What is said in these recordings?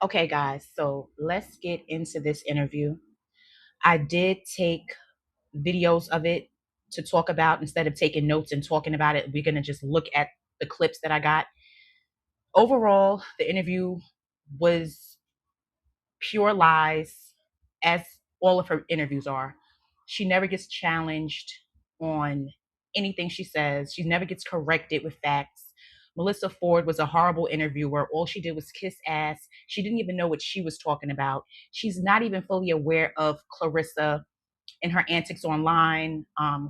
Okay, guys, so let's get into this interview. I did take videos of it to talk about instead of taking notes and talking about it. We're going to just look at the clips that I got. Overall, the interview was pure lies, as all of her interviews are. She never gets challenged on anything she says, she never gets corrected with facts. Melissa Ford was a horrible interviewer. All she did was kiss ass. She didn't even know what she was talking about. She's not even fully aware of Clarissa and her antics online.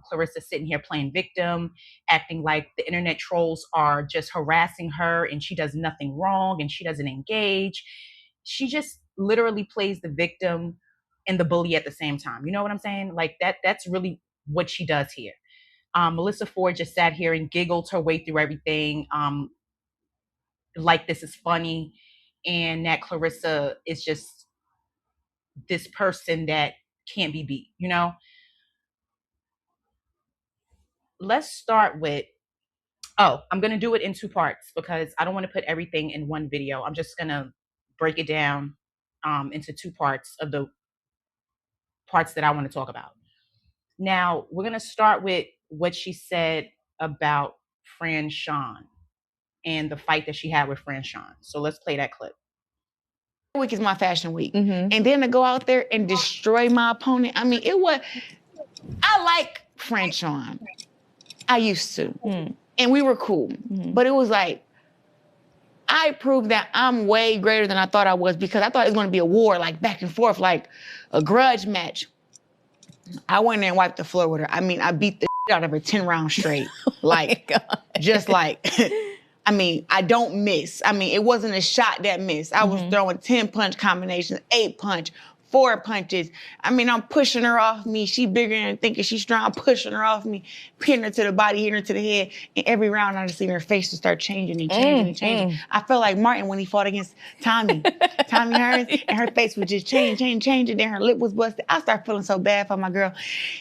Clarissa sitting here playing victim, acting like the internet trolls are just harassing her and she does nothing wrong and she doesn't engage. She just literally plays the victim and the bully at the same time. You know what I'm saying? Like that's really what she does here. Melissa Ford just sat here and giggled her way through everything. Like this is funny. And that Clarissa is just this person that can't be beat, you know? Let's start with, I'm going to do it in two parts because I don't want to put everything in one video. I'm just going to break it down into two parts of the parts that I want to talk about. Now, we're going to start with what she said about Fran Sean and the fight that she had with Fran Sean. So let's play that clip. Week is my fashion week. And then to go out there and destroy my opponent, I mean, I like Fran Sean. I used to. And we were cool. But it was like, I proved that I'm way greater than I thought I was because I thought it was gonna be a war, like back and forth, like a grudge match. I went in there and wiped the floor with her. I mean, I beat the shit out of her 10 rounds straight. Like, just like, I mean, I don't miss. I mean, it wasn't a shot that missed. I was throwing 10 punch combinations, 8 punch, 4 punches. I mean, I'm pushing her off me. She bigger and thinking she's strong. I'm pushing her off me, pinning her to the body, hitting her to the head. And every round I just seen her face to start changing and changing and changing. I felt like Martin when he fought against Tommy Hearns, and her face would just change, and then her lip was busted. I started feeling so bad for my girl.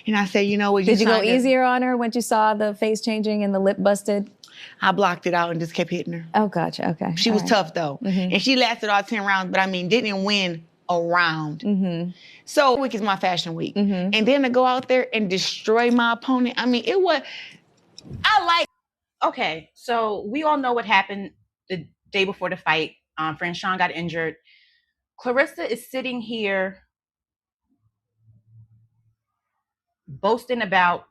And I said, you know what? Did you go easier on her when you saw the face changing and the lip busted? I blocked it out and just kept hitting her. Oh, gotcha, okay. She was tough though. And she lasted all 10 rounds, but I mean, didn't win a round. So week is my fashion week. And then to go out there and destroy my opponent, I mean, Okay, so we all know what happened the day before the fight. Fran Sean got injured. Clarissa is sitting here boasting about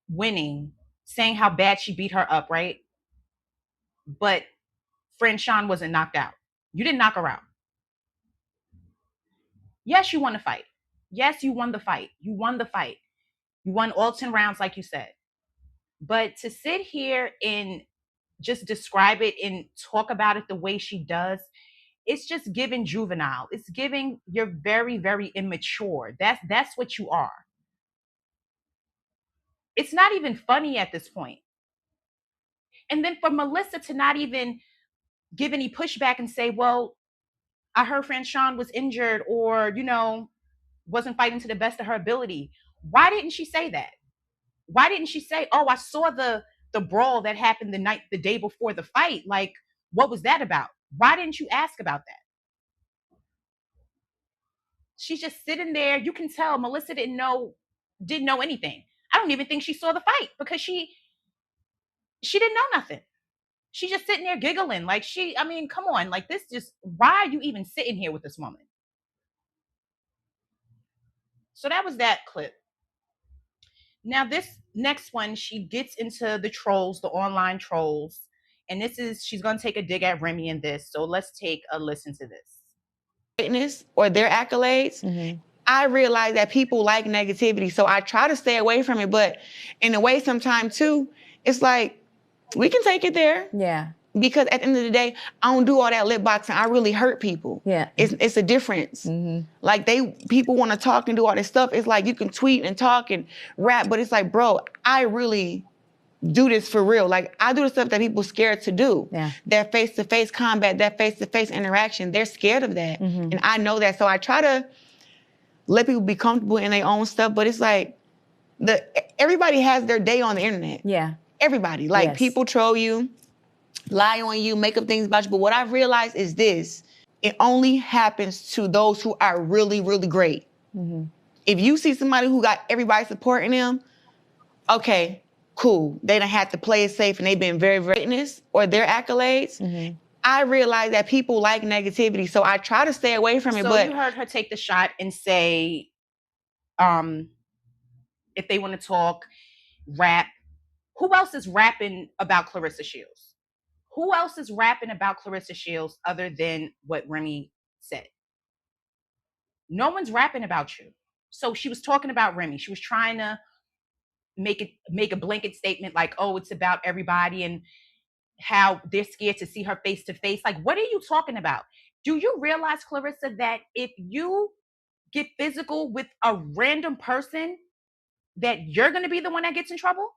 winning, saying how bad she beat her up, right? But Fran Sean wasn't knocked out. You didn't knock her out. Yes, you won the fight. Yes, you won the fight. You won the fight. You won all 10 rounds, like you said. But to sit here and just describe it and talk about it the way she does, it's just giving juvenile. It's giving you're very, very immature. That's what you are. It's not even funny at this point. And then for Melissa to not even give any pushback and say, well, I heard Fran Sean was injured or, wasn't fighting to the best of her ability. Why didn't she say that? Why didn't she say, oh, I saw the brawl that happened the day before the fight? Like, what was that about? Why didn't you ask about that? She's just sitting there. You can tell Melissa didn't know anything. I don't even think she saw the fight because she didn't know nothing. She's just sitting there giggling. Like come on. Like this why are you even sitting here with this woman? So that was that clip. Now this next one, she gets into the trolls, the online trolls. And she's going to take a dig at Remy in this. So let's take a listen to this. Fitness or their accolades, I realize that people like negativity. So I try to stay away from it. But in a way, sometimes too, it's like, we can take it there. Yeah. Because at the end of the day, I don't do all that lip boxing. I really hurt people. Yeah. It's a difference. Like people want to talk and do all this stuff. It's like you can tweet and talk and rap, but it's like, bro, I really do this for real. Like I do the stuff that people scared to do. Yeah. That face-to-face combat, that face-to-face interaction, they're scared of that. And I know that. So I try to let people be comfortable in their own stuff, but it's like everybody has their day on the internet. Yeah. Everybody. Like people troll you, lie on you, make up things about you. But what I've realized is this, it only happens to those who are really, really great. If you see somebody who got everybody supporting them, okay, cool. They don't have to play it safe and they've been very, very witness or their accolades. I realize that people like negativity, so I try to stay away from it. So but you heard her take the shot and say, if they want to talk, rap. Who else is rapping about Clarissa Shields? Who else is rapping about Clarissa Shields other than what Remy said? No one's rapping about you. So she was talking about Remy. She was trying to make a blanket statement like, oh, it's about everybody and how they're scared to see her face to face. Like, what are you talking about? Do you realize, Clarissa, that if you get physical with a random person, that you're going to be the one that gets in trouble?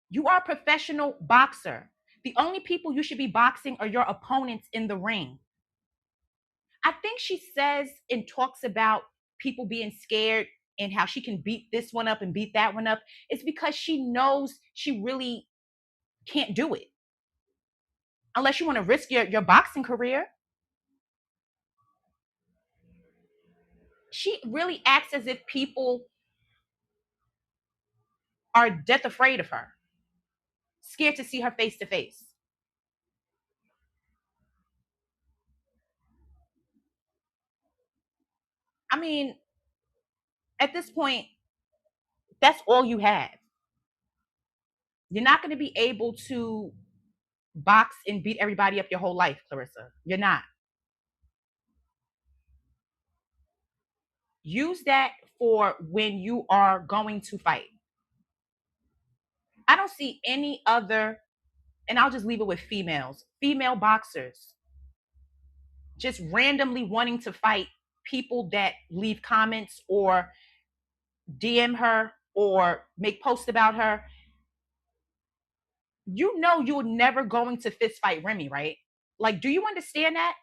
You are a professional boxer. The only people you should be boxing are your opponents in the ring. I think she says and talks about people being scared and how she can beat this one up and beat that one up. It's because she knows she really can't do it. Unless you want to risk your boxing career. She really acts as if people are death afraid of her, scared to see her face to face. I mean, at this point, that's all you have. You're not going to be able to box and beat everybody up your whole life, Clarissa. You're not. Use that for when you are going to fight. I don't see any other, and I'll just leave it with female boxers, just randomly wanting to fight people that leave comments or DM her or make posts about her. You know you're never going to fist fight Remy, right? Like, do you understand that?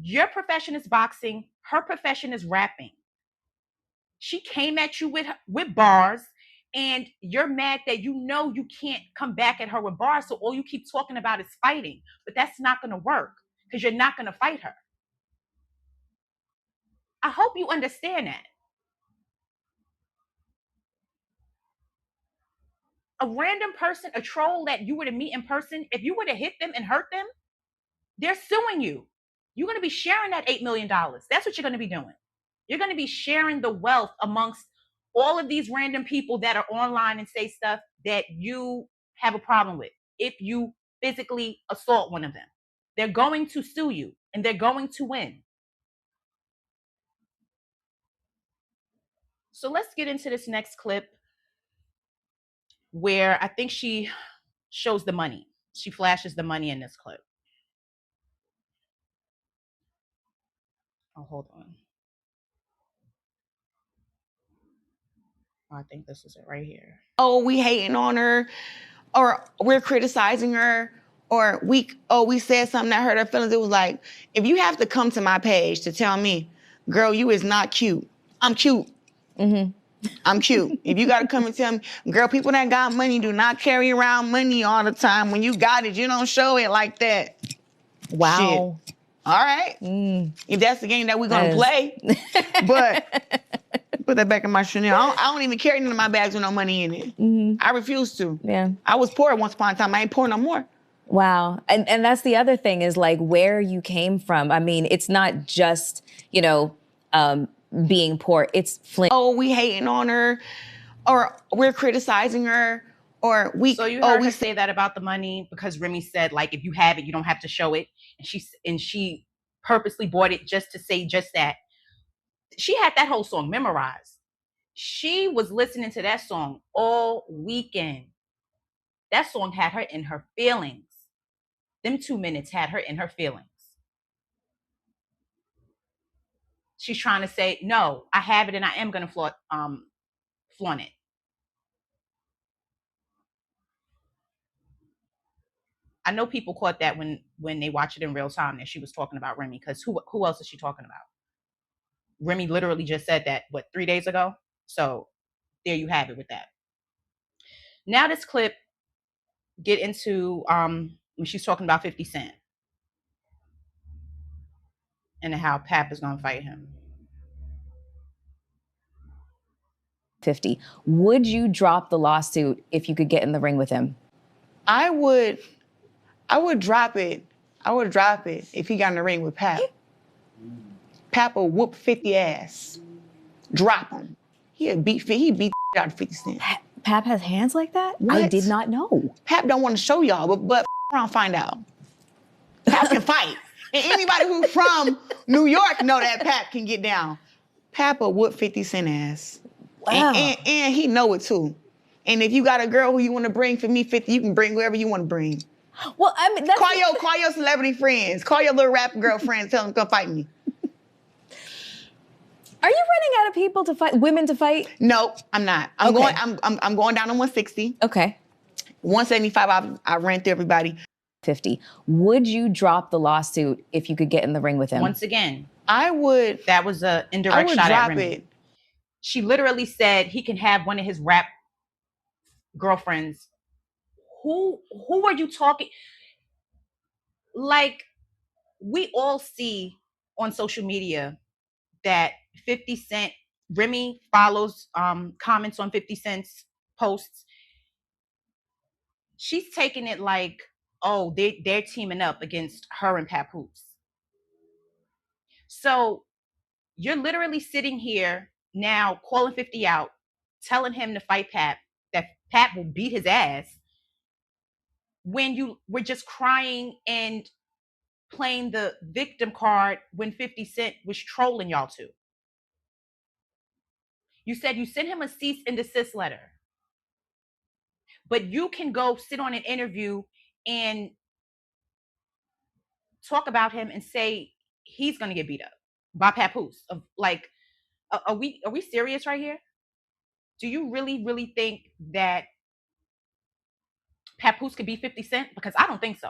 Your profession is boxing, her profession is rapping. She came at you with bars, and you're mad that you know you can't come back at her with bars, so all you keep talking about is fighting. But that's not going to work because you're not going to fight her. I hope you understand that. A random person, a troll that you were to meet in person, if you were to hit them and hurt them, they're suing you. You're going to be sharing that $8 million. That's what you're going to be doing. You're going to be sharing the wealth amongst all of these random people that are online and say stuff that you have a problem with. If you physically assault one of them, they're going to sue you and they're going to win. So let's get into this next clip where I think she shows the money. She flashes the money in this clip. Oh, hold on. Oh, I think this is it right here. Oh, we hating on her, or we're criticizing her, or we said something that hurt her feelings. It was like, if you have to come to my page to tell me, girl, you is not cute. I'm cute. I'm cute. If you gotta come and tell me, girl, people that got money do not carry around money all the time. When you got it, you don't show it like that. Wow. Shit. All right. If that's the game that we're gonna play. But put that back in my Chanel. I don't even carry none of my bags with no money in it. I refuse to. Yeah. I was poor once upon a time. I ain't poor no more. Wow. And that's the other thing is like where you came from. I mean, it's not just, being poor. It's Flint. Oh, we hating on her, or we're criticizing her, or we. So you heard her say that about the money because Remy said, like, if you have it, you don't have to show it, and she purposely bought it just to say just that. She had that whole song memorized. She was listening to that song all weekend. That song had her in her feelings. Them 2 minutes had her in her feelings. She's trying to say, no, I have it and I am going to flaunt it. I know people caught that when they watch it in real time that she was talking about Remy, because who else is she talking about? Remy literally just said that, 3 days ago? So there you have it with that. Now this clip, get into when she's talking about 50 Cent. and how Pap is gonna fight him. 50. Would you drop the lawsuit if you could get in the ring with him? I would drop it. I would drop it if he got in the ring with Pap. Pap will whoop 50 ass. Drop him. He beat the out of 50 Cent. Pap has hands like that? What? I did not know. Pap don't want to show y'all, but around find out. Pap can fight. And anybody who's from New York know that Pap can get down. Pap will whoop 50 Cent ass. Wow. And he know it too. And if you got a girl who you want to bring for me 50, you can bring whoever you want to bring. Well, I mean, that's Call your celebrity friends. Call your little rap girlfriends. Tell them to come fight me. Are you running out of people to fight, women to fight? No, I'm not. I'm going down to 160. Okay. 175, I ran through everybody. 50. Would you drop the lawsuit if you could get in the ring with him? Once again, I would. that was an indirect shot at Remy. It. She literally said he can have one of his rap girlfriends. Who are you talking? Like, we all see on social media that 50 Cent, Remy follows, comments on 50 Cent's posts. She's taking it like, oh, they're teaming up against her and Papoose. So you're literally sitting here now calling 50 out, telling him to fight Pap, that Pap will beat his ass, when you were just crying and playing the victim card when 50 Cent was trolling y'all too. You said you sent him a cease and desist letter, but you can go sit on an interview and talk about him and say he's going to get beat up by Papoose. Like, are we serious right here? Do you really think that Papoose could beat 50 Cent? Because I don't think so.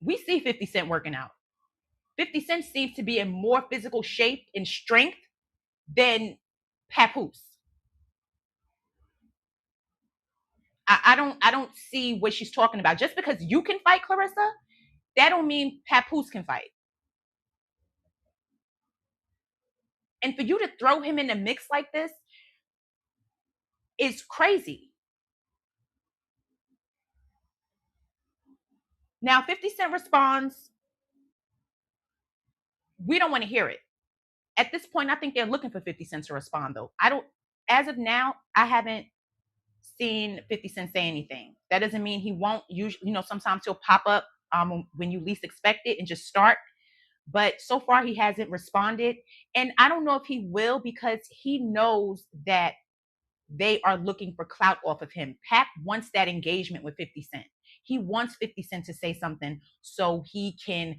We see 50 Cent working out. 50 Cent seems to be in more physical shape and strength than Papoose. I don't see what she's talking about. Just because you can fight, Clarissa, that don't mean Papoose can fight. And for you to throw him in the mix like this is crazy. Now, 50 Cent responds, we don't want to hear it. At this point, I think they're looking for 50 Cent to respond, though. As of now, I haven't seen 50 Cent say anything. That doesn't mean he won't. Usually, sometimes he'll pop up when you least expect it and just start. But so far, he hasn't responded. And I don't know if he will, because he knows that they are looking for clout off of him. Pap wants that engagement with 50 Cent. He wants 50 Cent to say something so he can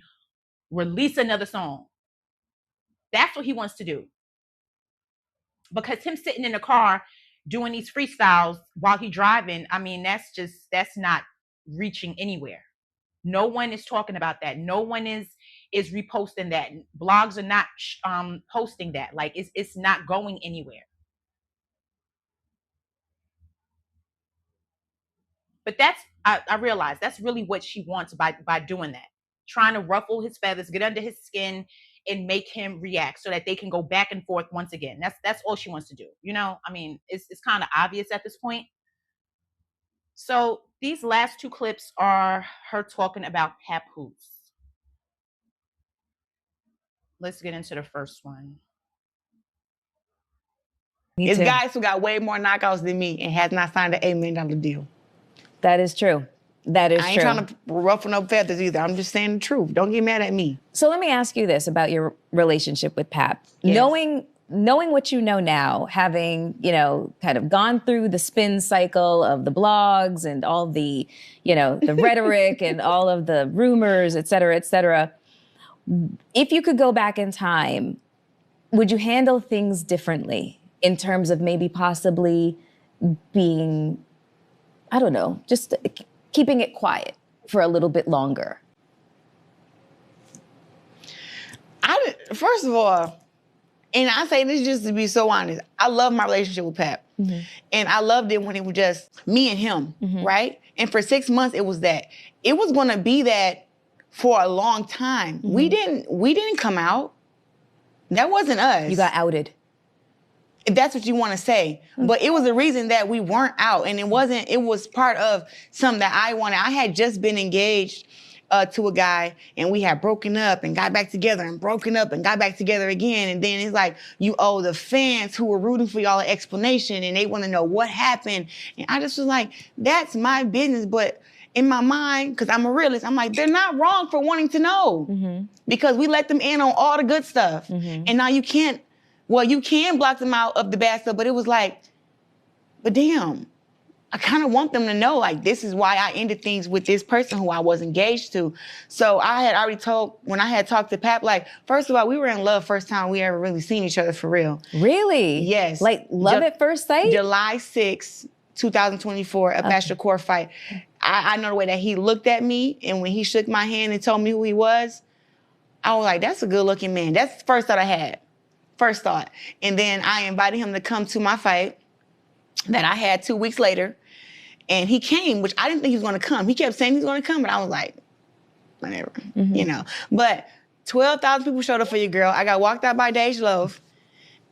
release another song. That's what he wants to do. Because him sitting in the car doing these freestyles while he's driving, I mean, that's not reaching anywhere. No one is talking about that. No one is reposting that. Blogs are not posting that. Like, it's not going anywhere. But I realize that's really what she wants by doing that. Trying to ruffle his feathers, get under his skin, and make him react so that they can go back and forth once again. That's all she wants to do. I mean, it's kind of obvious at this point. So these last two clips are her talking about Papoose. Let's get into the first one. It's guys who got way more knockouts than me and has not signed an $8 million deal. That is true. That is true. I ain't trying to ruffle no feathers either. I'm just saying the truth. Don't get mad at me. So let me ask you this about your relationship with Pap. Yes. Knowing what you know now, having, kind of gone through the spin cycle of the blogs and all the, the rhetoric and all of the rumors, et cetera, if you could go back in time, would you handle things differently in terms of maybe possibly being, I don't know, just keeping it quiet for a little bit longer? First of all, and I say this just to be so honest, I love my relationship with Pap. Mm-hmm. And I loved it when it was just me and him, mm-hmm. right? And for 6 months, it was that. It was going to be that for a long time. We didn't come out. That wasn't us. You got outed. If that's what you want to say. But it was the reason that we weren't out. And it was part of something that I wanted. I had just been engaged to a guy, and we had broken up and got back together and broken up and got back together again. And then it's like, you owe the fans who were rooting for y'all an explanation, and they want to know what happened. And I just was like, that's my business. But in my mind, because I'm a realist, I'm like, they're not wrong for wanting to know. Because we let them in on all the good stuff. And now you can block them out of the bad stuff, but it was like, but damn, I kind of want them to know, like, this is why I ended things with this person who I was engaged to. So I had already when I had talked to Pap, like, first of all, we were in love first time we ever really seen each other for real. Really? Yes. Like love at first sight? July 6th, 2024, a Pastor Core fight. I know the way that he looked at me, and when he shook my hand and told me who he was, I was like, that's a good looking man. That's the first thought I had. First thought. And then I invited him to come to my fight that I had 2 weeks later. And he came, which I didn't think he was going to come. He kept saying he was going to come, but I was like, whatever, you know. But 12,000 people showed up for you, girl. I got walked out by Dej Love.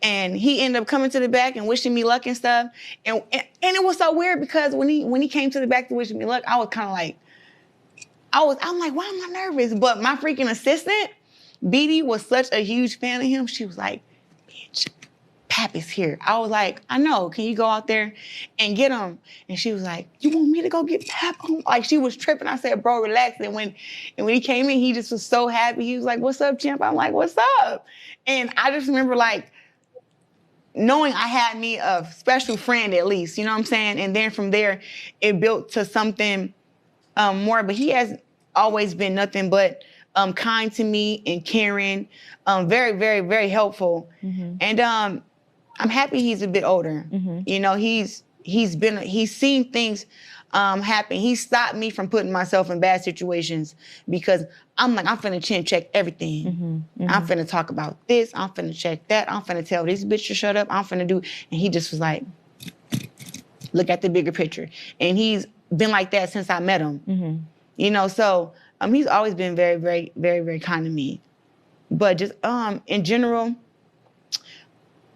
And he ended up coming to the back and wishing me luck and stuff. And it was so weird because when he came to the back to wish me luck, I was kind of like, I'm like, why am I nervous? But my freaking assistant, BD, was such a huge fan of him. She was like, bitch, Pap is here. I was like, I know. Can you go out there and get him? And she was like, you want me to go get Pap? Like, she was tripping. I said, bro, relax. And when he came in, he just was so happy. He was like, what's up, champ? I'm like, what's up? And I just remember, like, knowing I had me a special friend at least, you know what I'm saying? And then from there, it built to something more. But he has always been nothing but kind to me and caring, very, very, very helpful. And I'm happy he's a bit older. You know, he's seen things happen. He stopped me from putting myself in bad situations because I'm like, I'm finna chin check everything. I'm finna talk about this. I'm finna check that. I'm finna tell this bitch to shut up. I'm finna do. And he just was like, look at the bigger picture. And he's been like that since I met him. You know, so he's always been very, very, very, very kind to me. But just in general,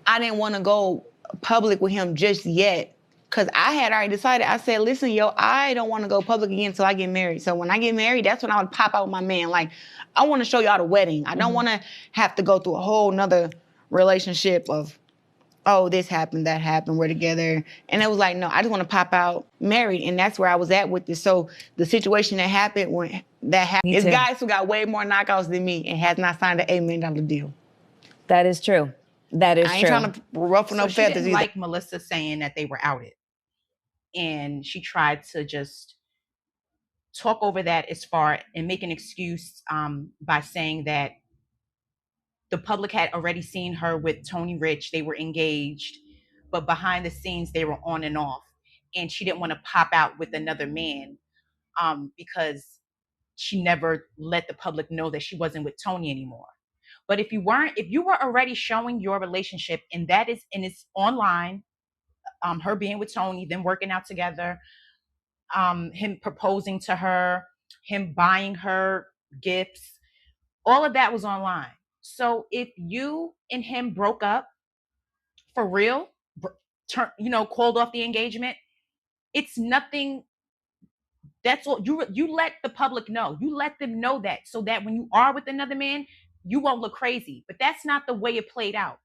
I didn't want to go public with him just yet. Because I had already decided, I said, listen, yo, I don't want to go public again until I get married. So when I get married, that's when I would pop out with my man. Like, I want to show y'all the wedding. I don't want to have to go through a whole nother relationship of, oh, this happened, that happened, we're together. And it was like, no, I just want to pop out married. And that's where I was at with this. So the situation that happened, is guys who got way more knockouts than me and has not signed an $8 million deal. That is true. That is true. I ain't trying to ruffle no She feathers didn't either. like Melissa saying that they were outed. And she tried to just talk over that and make an excuse by saying that the public had already seen her with Tony Rich. They were engaged, but behind the scenes, they were on and off. And she didn't want to pop out with another man because she never let the public know that she wasn't with Tony anymore. But if you were already showing your relationship, and it's online, her being with Tony, them working out together, him proposing to her, him buying her gifts, all of that was online. So if you and him broke up for real, called off the engagement, it's nothing. That's all. You let the public know. You let them know that, so that when you are with another man, you won't look crazy. But that's not the way it played out.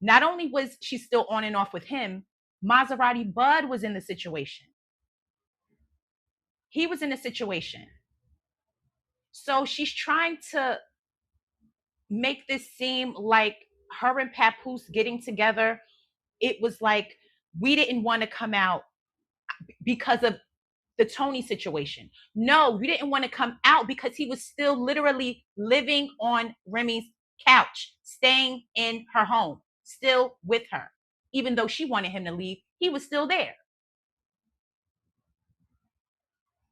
Not only was she still on and off with him, Maserati Bud was in the situation. He was in a situation. So she's trying to make this seem like her and Papoose getting together, it was like we didn't want to come out because of the Tony situation. No, we didn't want to come out because he was still literally living on Remy's couch, staying in her home, still with her. Even though she wanted him to leave, he was still there.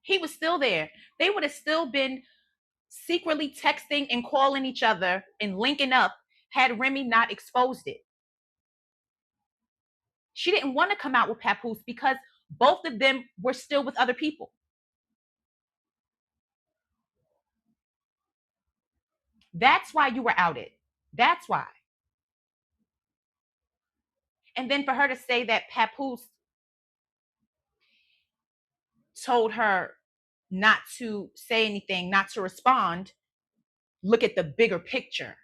He was still there. They would have still been secretly texting and calling each other and linking up had Remy not exposed it. She didn't want to come out with Papoose because both of them were still with other people. That's why you were outed. That's why. And then for her to say that Papoose told her not to say anything, not to respond, look at the bigger picture.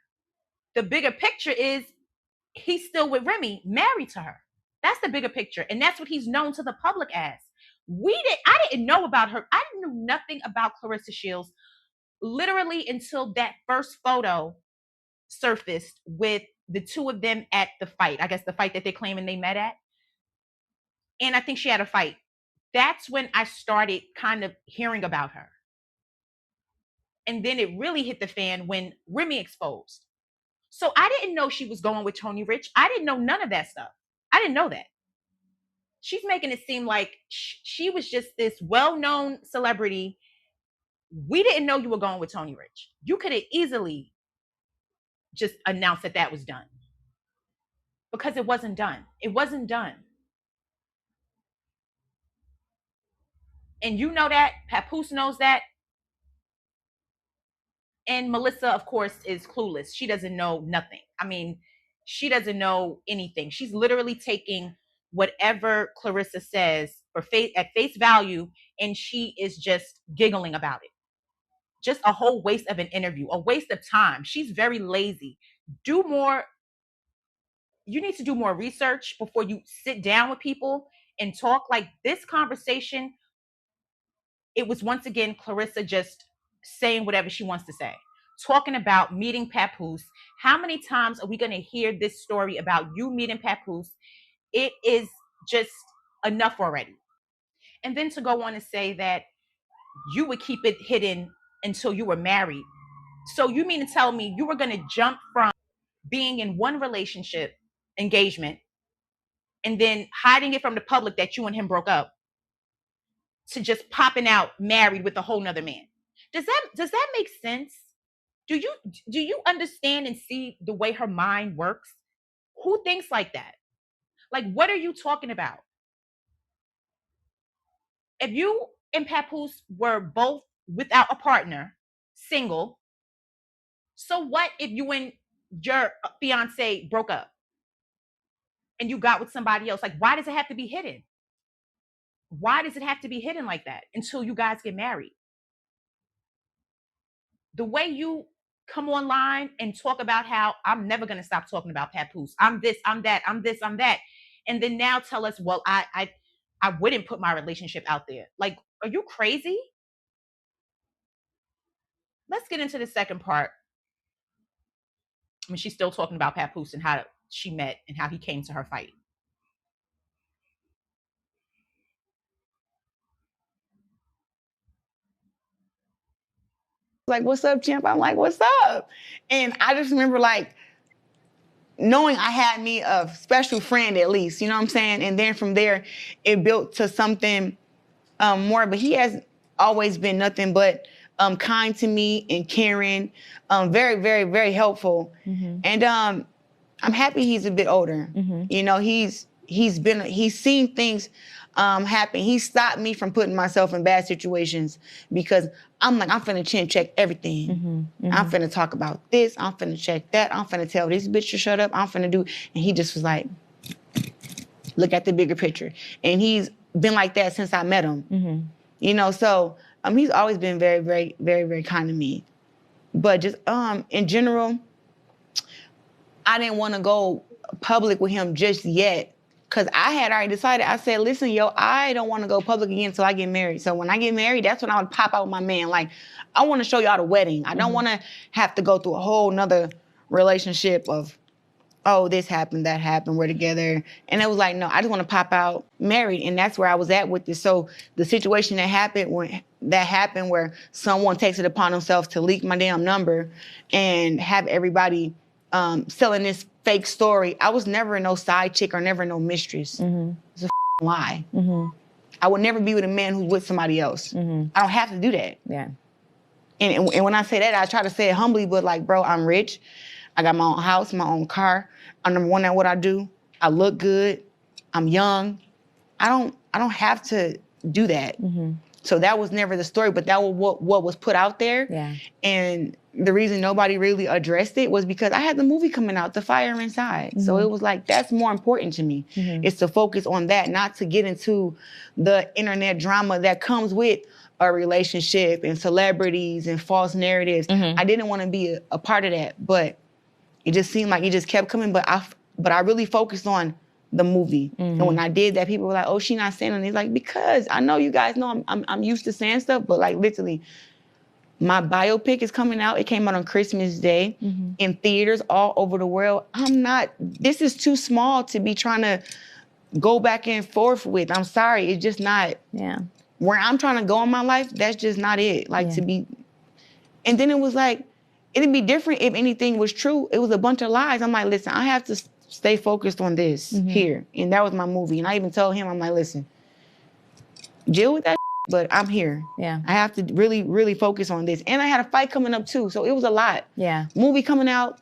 The bigger picture is he's still with Remy, married to her. That's the bigger picture. And that's what he's known to the public as. I didn't know about her. I knew nothing about Clarissa Shields literally until that first photo surfaced with the two of them at the fight. I guess the fight that they're claiming they met at. And I think she had a fight. That's when I started kind of hearing about her. And then it really hit the fan when Remy exposed. So I didn't know she was going with Tony Rich. I didn't know none of that stuff. I didn't know that. She's making it seem like she was just this well-known celebrity. We didn't know you were going with Tony Rich. You could have easily just announced that that was done. Because it wasn't done. It wasn't done. And you know that. Papoose knows that. And Melissa, of course, is clueless. She doesn't know nothing. I mean, she doesn't know anything. She's literally taking whatever Clarissa says at face value, and she is just giggling about it. Just a whole waste of an interview, a waste of time. She's very lazy. Do more. You need to do more research before you sit down with people and talk. Like this conversation, it was once again Clarissa just saying whatever she wants to say, talking about meeting Papoose. How many times are we going to hear this story about you meeting Papoose? It is just enough already. And then to go on and say that you would keep it hidden until you were married. So you mean to tell me you were going to jump from being in one relationship, engagement, and then hiding it from the public that you and him broke up, to just popping out married with a whole nother man? Does that make sense? Do you understand and see the way her mind works? Who thinks like that? Like, what are you talking about? If you and Papoose were both without a partner, single, so what if you and your fiance broke up and you got with somebody else? Like, why does it have to be hidden? Why does it have to be hidden like that until you guys get married? The way you come online and talk about how I'm never going to stop talking about Papoose. I'm this, I'm that, I'm this, I'm that. And then now tell us, well, I wouldn't put my relationship out there. Like, are you crazy? Let's get into the second part. I mean, she's still talking about Papoose and how she met and how he came to her fight. Like, what's up, champ? I'm like, what's up? And I just remember like knowing I had me a special friend at least, you know what I'm saying? And then from there, it built to something more. But he has always been nothing but kind to me and caring, very, very, very helpful. Mm-hmm. And I'm happy he's a bit older. Mm-hmm. You know, he's seen things happen. He stopped me from putting myself in bad situations because I'm like, I'm finna chin check everything. Mm-hmm. Mm-hmm. I'm finna talk about this. I'm finna check that. I'm finna tell this bitch to shut up. I'm finna do. And he just was like, look at the bigger picture. And he's been like that since I met him. Mm-hmm. You know, so he's always been very, very, very, very kind to me. But just in general, I didn't want to go public with him just yet. Cause I had already decided, I said, listen, yo, I don't want to go public again until I get married. So when I get married, that's when I would pop out with my man. Like, I want to show y'all the wedding. I don't want to have to go through a whole nother relationship of, oh, this happened, that happened, we're together. And it was like, no, I just want to pop out married. And that's where I was at with this. So the situation that happened where someone takes it upon themselves to leak my damn number and have everybody selling this fake story. I was never no side chick or never no mistress. Mm-hmm. It's a lie. Mm-hmm. I would never be with a man who's with somebody else. Mm-hmm. I don't have to do that. Yeah. And when I say that, I try to say it humbly, but like, bro, I'm rich. I got my own house, my own car. I'm number one at what I do. I look good. I'm young. I don't have to do that. Mm-hmm. So that was never the story, but that was what was put out there. Yeah. And the reason nobody really addressed it was because I had the movie coming out, The Fire Inside. So it was like, that's more important to me. It's to focus on that, not to get into the internet drama that comes with a relationship and celebrities and false narratives. I didn't want to be a part of that, but it just seemed like it just kept coming. But I really focused on the movie. And when I did that, people were like, "Oh, she not saying anything." It's like, because I know you guys know I'm used to saying stuff, but like literally, my biopic is coming out. It came out on Christmas Day in theaters all over the world. This is too small to be trying to go back and forth with. I'm sorry, it's just not where I'm trying to go in my life. That's just not it. To be, and then it was like, it'd be different if anything was true. It was a bunch of lies. I'm like, listen, I have to stay focused on this here. And that was my movie. And I even told him, I'm like, listen, deal with that, but I'm here. Yeah. I have to really, really focus on this. And I had a fight coming up too. So it was a lot. Yeah. Movie coming out,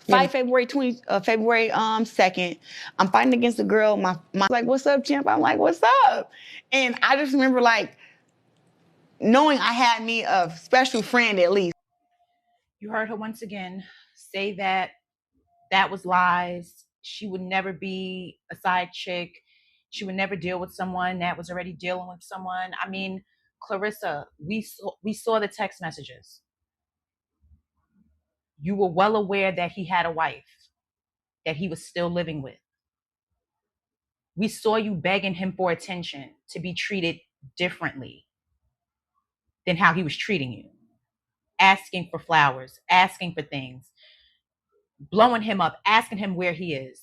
fight February 2nd. I'm fighting against a girl. My like, what's up, champ? I'm like, what's up? And I just remember like knowing I had me a special friend at least. You heard her once again say that was lies. She would never be a side chick. She would never deal with someone that was already dealing with someone. I mean, Clarissa, we saw the text messages. You were well aware that he had a wife that he was still living with. We saw you begging him for attention, to be treated differently than how he was treating you. Asking for flowers, asking for things, blowing him up, asking him where he is.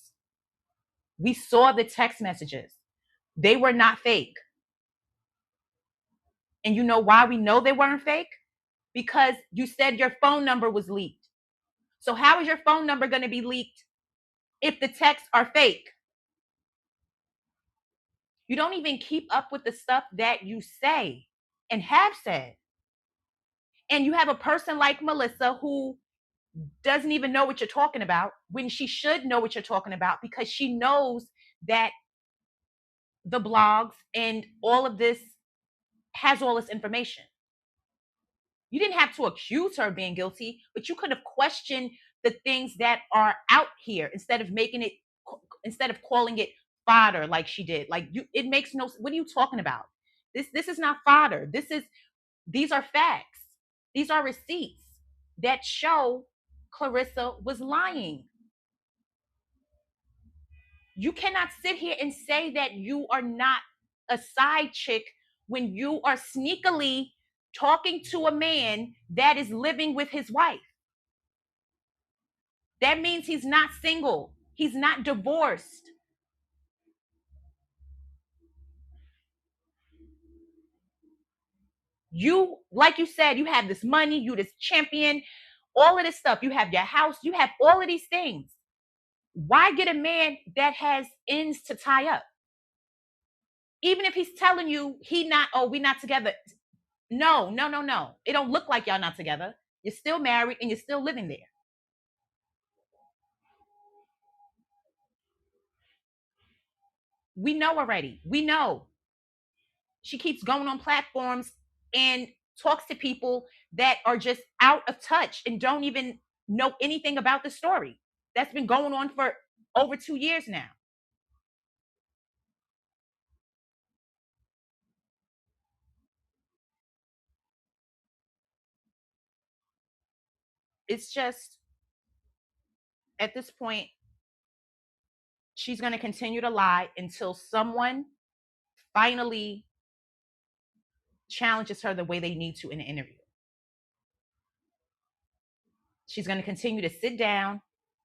We saw the text messages. They were not fake. And you know why we know they weren't fake? Because you said your phone number was leaked. So how is your phone number going to be leaked if the texts are fake? You don't even keep up with the stuff that you say and have said. And you have a person like Melissa who doesn't even know what you're talking about when she should know what you're talking about, because she knows that the blogs and all of this has all this information. You didn't have to accuse her of being guilty, but you could have questioned the things that are out here instead of calling it fodder like she did. Like, it makes no. What are you talking about? This is not fodder. These are facts. These are receipts that show Clarissa was lying. You cannot sit here and say that you are not a side chick when you are sneakily talking to a man that is living with his wife. That means he's not single. He's not divorced. You, like you said, you have this money, you this champion, all of this stuff. You have your house, you have all of these things. Why get a man that has ends to tie up? Even if he's telling you we not together. No. It don't look like y'all not together. You're still married and you're still living there. We know already. We know. She keeps going on platforms and talks to people that are just out of touch and don't even know anything about the story. That's been going on for over 2 years now. It's just, at this point, she's going to continue to lie until someone finally challenges her the way they need to in an interview. She's going to continue to sit down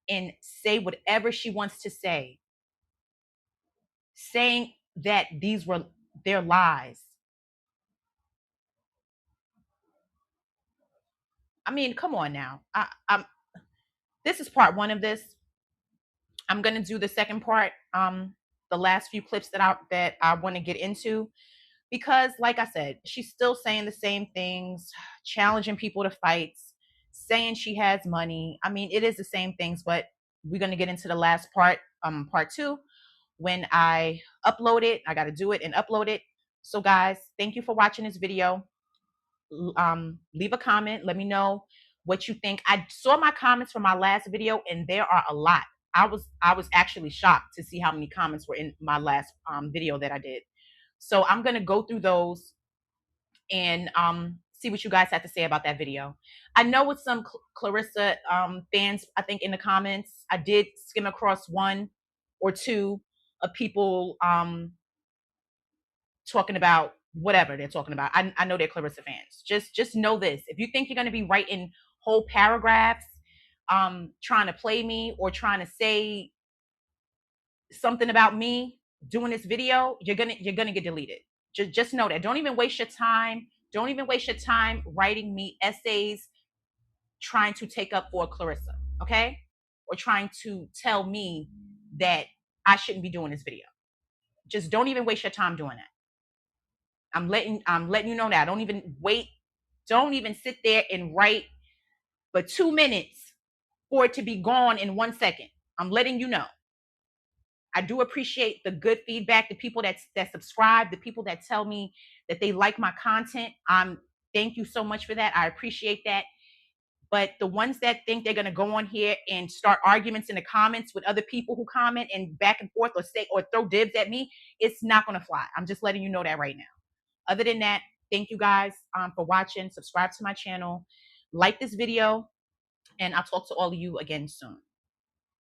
and say whatever she wants to say, saying that these were their lies. I mean, come on now. This is part one of this. I'm going to do the second part, the last few clips that I want to get into, because like I said, she's still saying the same things, challenging people to fights, saying she has money. I mean, it is the same things, but we're going to get into the last part, part two. When I upload it, I got to do it and upload it. So guys, thank you for watching this video. Leave a comment. Let me know what you think. I saw my comments from my last video, and there are a lot. I was actually shocked to see how many comments were in my last video that I did. So I'm gonna go through those and see what you guys have to say about that video. I know with some Clarissa fans, I think in the comments, I did skim across one or two of people talking about whatever they're talking about. I know they're Clarissa fans. Just know this. If you think you're going to be writing whole paragraphs trying to play me or trying to say something about me doing this video, you're gonna get deleted. Just know that. Don't even waste your time. Don't even waste your time writing me essays trying to take up for Clarissa, okay? Or trying to tell me that I shouldn't be doing this video. Just don't even waste your time doing that. I'm letting you know that. Don't even wait. Don't even sit there and write for 2 minutes for it to be gone in 1 second. I'm letting you know. I do appreciate the good feedback, the people that subscribe, the people that tell me that they like my content. Thank you so much for that. I appreciate that. But the ones that think they're going to go on here and start arguments in the comments with other people who comment and back and forth or say or throw dibs at me, it's not going to fly. I'm just letting you know that right now. Other than that, thank you guys for watching. Subscribe to my channel, like this video, and I'll talk to all of you again soon.